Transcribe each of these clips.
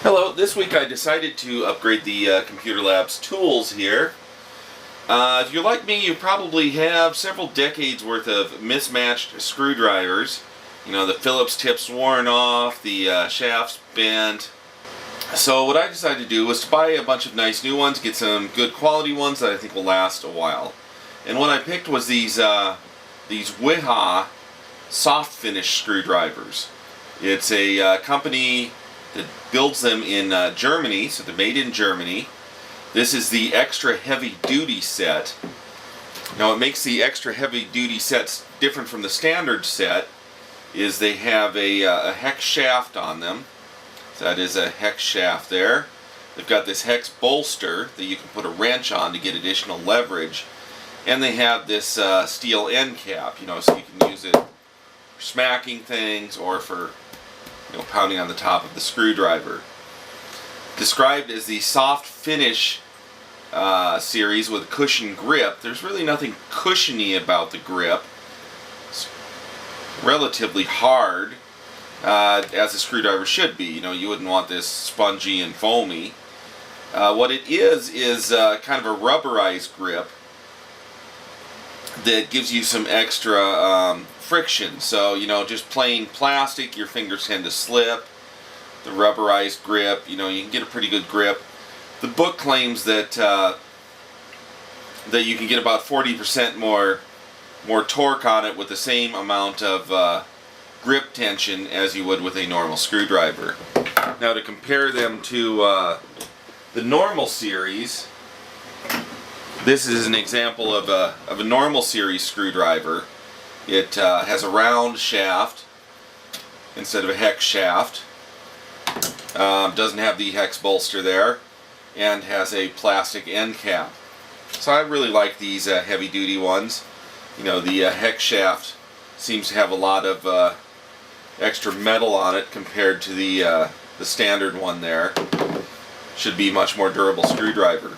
Hello, this week I decided to upgrade the Computer Lab's tools here. If you're like me, you probably have several decades worth of mismatched screwdrivers. You know, the Phillips tip's worn off, the shaft's bent. So what I decided to do was to buy a bunch of nice new ones, get some good quality ones that I think will last a while. And what I picked was these Wiha soft-finish screwdrivers. It's a company that builds them in Germany, so they're made in Germany. This is the extra heavy duty set. Now what makes the extra heavy duty sets different from the standard set is they have a hex shaft on them. So that is a hex shaft there. They've got this hex bolster that you can put a wrench on to get additional leverage. And they have this steel end cap, you know, so you can use it for smacking things or for pounding on the top of the screwdriver. Described as the soft finish series with a cushion grip, there's really nothing cushiony about the grip. It's relatively hard, as a screwdriver should be. You know, you wouldn't want this spongy and foamy. What it is kind of a rubberized grip that gives you some extra friction. So, you know, just plain plastic, your fingers tend to slip. The rubberized grip, you know, you can get a pretty good grip. The book claims that that you can get about 40% more torque on it with the same amount of grip tension as you would with a normal screwdriver. Now, to compare them to the normal series, this is an example of a normal series screwdriver. It has a round shaft instead of a hex shaft. Doesn't have the hex bolster there, and has a plastic end cap. So I really like these heavy duty ones. You know, the hex shaft seems to have a lot of extra metal on it compared to the standard one there. Should be much more durable screwdriver.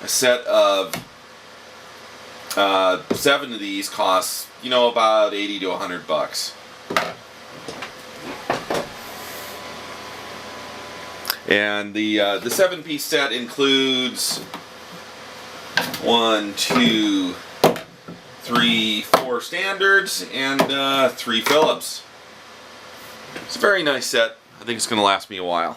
A set of 7 of these costs, you know, about 80 to 100 bucks. And the 7-piece set includes 1, 2, 3, 4 standards and 3 Phillips. It's a very nice set. I think it's going to last me a while.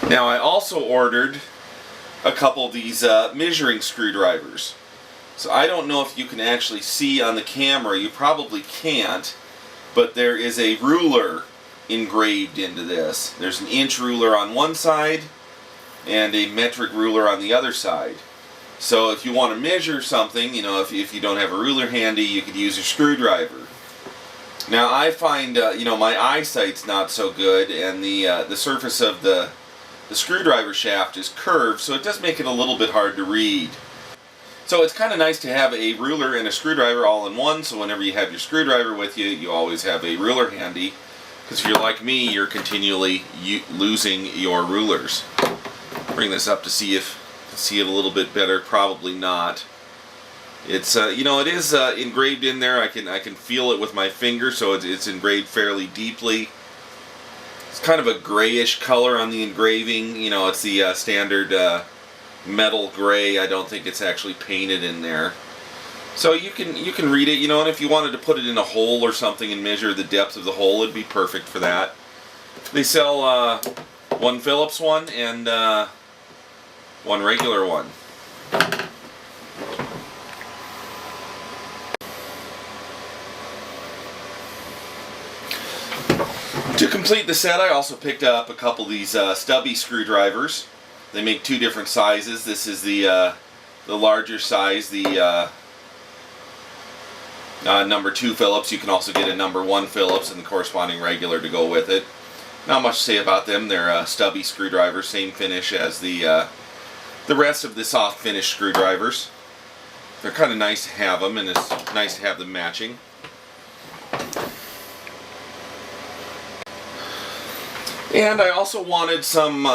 Now, I also ordered a couple of these measuring screwdrivers. So I don't know if you can actually see on the camera. You probably can't, but there is a ruler engraved into this. There's an inch ruler on one side and a metric ruler on the other side. So if you want to measure something, you know, if you don't have a ruler handy, you could use a screwdriver. Now I find, you know, my eyesight's not so good, and the surface of the screwdriver shaft is curved, so it does make it a little bit hard to read. So it's kind of nice to have a ruler and a screwdriver all in one, so whenever you have your screwdriver with you, you always have a ruler handy. Because if you're like me, you're continually losing your rulers. Bring this up to see if you can see it a little bit better. Probably not. It's you know, it is engraved in there. I can feel it with my finger, so it's engraved fairly deeply. It's kind of a grayish color on the engraving. You know, it's the standard metal gray. I don't think it's actually painted in there. So you can read it, you know, and if you wanted to put it in a hole or something and measure the depth of the hole, it'd be perfect for that. They sell one Phillips one and one regular one. To complete the set, I also picked up a couple of these Stubby screwdrivers. They make 2 different sizes. This is the larger size, the number 2 Phillips. You can also get a number 1 Phillips and the corresponding regular to go with it. Not much to say about them. They're Stubby screwdrivers, same finish as the rest of the soft finish screwdrivers. They're kind of nice to have them, and it's nice to have them matching. And I also wanted some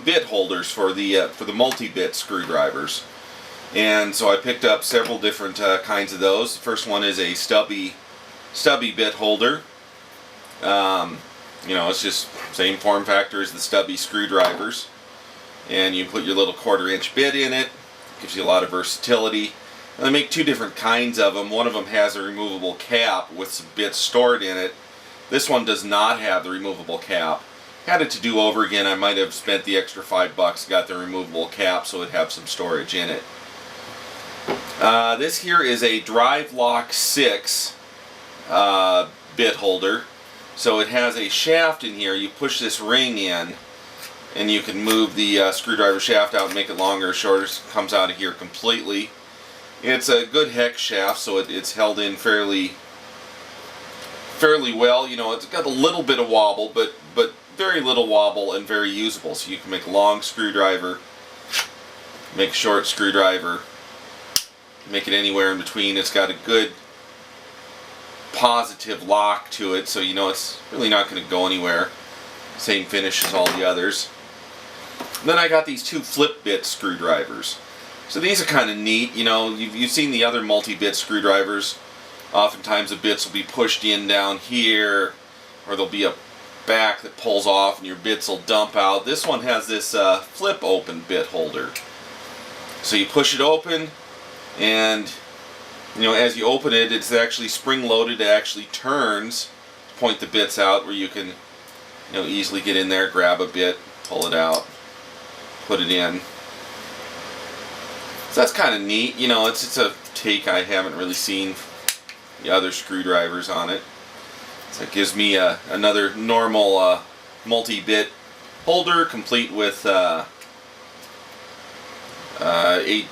bit holders for the multi-bit screwdrivers, and so I picked up several different kinds of those. The first one is a Stubby bit holder. You know, it's just same form factor as the Stubby screwdrivers. And you put your little 1/4-inch bit in it. Gives you a lot of versatility. And they make two different kinds of them. One of them has a removable cap with some bits stored in it. This one does not have the removable cap. Had it to do over again, I might have spent the extra $5, got the removable cap so it'd have some storage in it. This here is a drive-loc 6 bit holder. So it has a shaft in here. You push this ring in and you can move the screwdriver shaft out and make it longer or shorter. It comes out of here completely. It's a good hex shaft, so it's held in fairly well. You know, it's got a little bit of wobble, but very little wobble and very usable. So you can make a long screwdriver, make a short screwdriver, make it anywhere in between. It's got a good positive lock to it, so you know it's really not going to go anywhere. Same finish as all the others. Then I got these two flip bit screwdrivers. So these are kind of neat. You know, you've seen the other multi-bit screwdrivers. Oftentimes the bits will be pushed in down here, or there'll be a back that pulls off and your bits will dump out. This one has this flip open bit holder. So you push it open, and you know, as you open it, it's actually spring loaded. It actually turns to point the bits out, where you can, you know, easily get in there, grab a bit, pull it out, put it in. So that's kind of neat. You know, it's a take I haven't really seen the other screwdrivers on it. So it gives me another normal multi-bit holder, complete with 8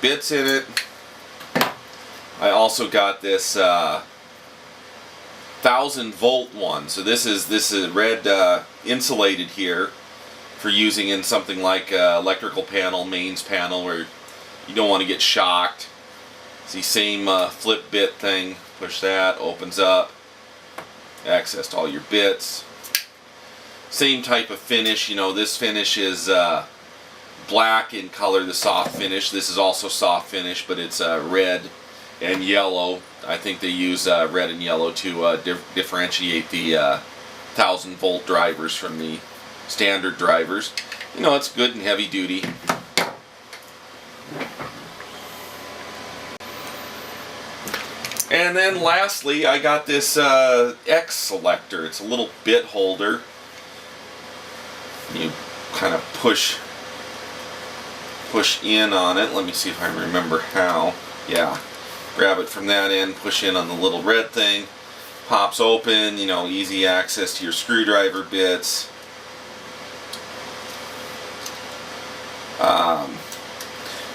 bits in it. I also got this 1000-volt one. So this is red insulated here for using in something like electrical panel, mains panel, where you don't want to get shocked. It's the same flip bit thing. Push that, opens up, access to all your bits. Same type of finish. You know, this finish is black in color, the soft finish. This is also soft finish, but it's red and yellow. I think they use red and yellow to differentiate the 1000-volt drivers from the standard drivers. You know, it's good and heavy duty. And then lastly, I got this X selector. It's a little bit holder. You kind of push in on it. Let me see if I remember how. Yeah. Grab it from that end, push in on the little red thing. Pops open, you know, easy access to your screwdriver bits.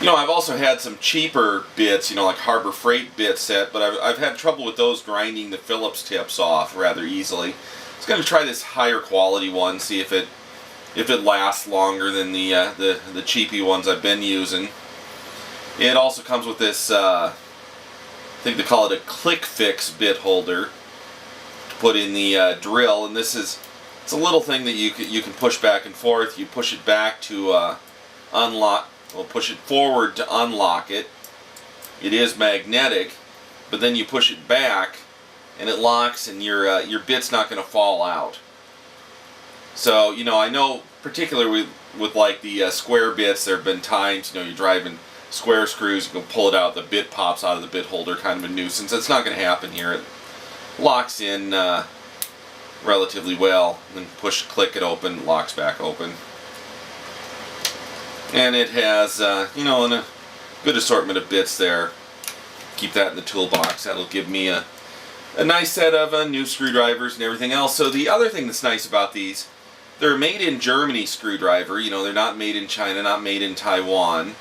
You know, I've also had some cheaper bits, you know, like Harbor Freight bit set, but I've had trouble with those grinding the Phillips tips off rather easily. I was going to try this higher quality one, see if it lasts longer than the cheapy ones I've been using. It also comes with this, I think they call it a click fix bit holder to put in the drill, and it's a little thing that you can push back and forth. You push it back to unlock. We'll push it forward to unlock it. It is magnetic, but then you push it back and it locks, and your bit's not going to fall out. So, you know, I know particularly with like the square bits, there have been times, you know, you're driving square screws, you can pull it out, the bit pops out of the bit holder, kind of a nuisance. That's not going to happen here. It locks in relatively well, and then click it open, locks back open. And it has, you know, a good assortment of bits there. Keep that in the toolbox. That'll give me a nice set of new screwdrivers and everything else. So the other thing that's nice about these, they're made in Germany screwdriver. You know, they're not made in China, not made in Taiwan.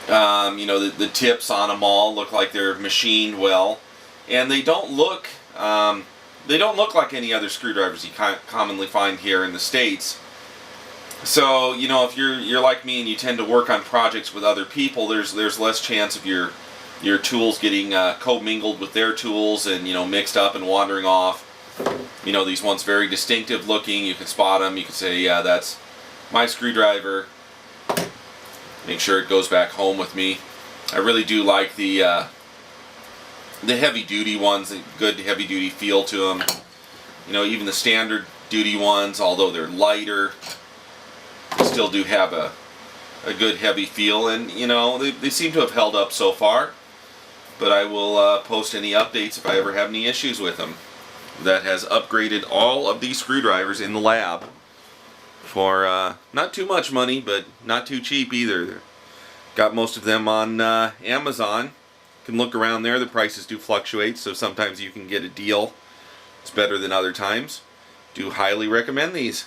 You know, the tips on them all look like they're machined well, and they don't look like any other screwdrivers you commonly find here in the States. So, you know, if you're like me and you tend to work on projects with other people, there's less chance of your tools getting commingled with their tools and, you know, mixed up and wandering off. You know, these ones very distinctive looking. You can spot them. You can say, yeah, that's my screwdriver. Make sure it goes back home with me. I really do like the heavy duty ones. A good heavy duty feel to them. You know, even the standard duty ones, although they're lighter, still do have a good heavy feel, and you know, they seem to have held up so far. But I will post any updates if I ever have any issues with them. That has upgraded all of these screwdrivers in the lab for not too much money, but not too cheap either. Got most of them on Amazon. You can look around there. The prices do fluctuate, so sometimes you can get a deal. It's better than other times. Do highly recommend these.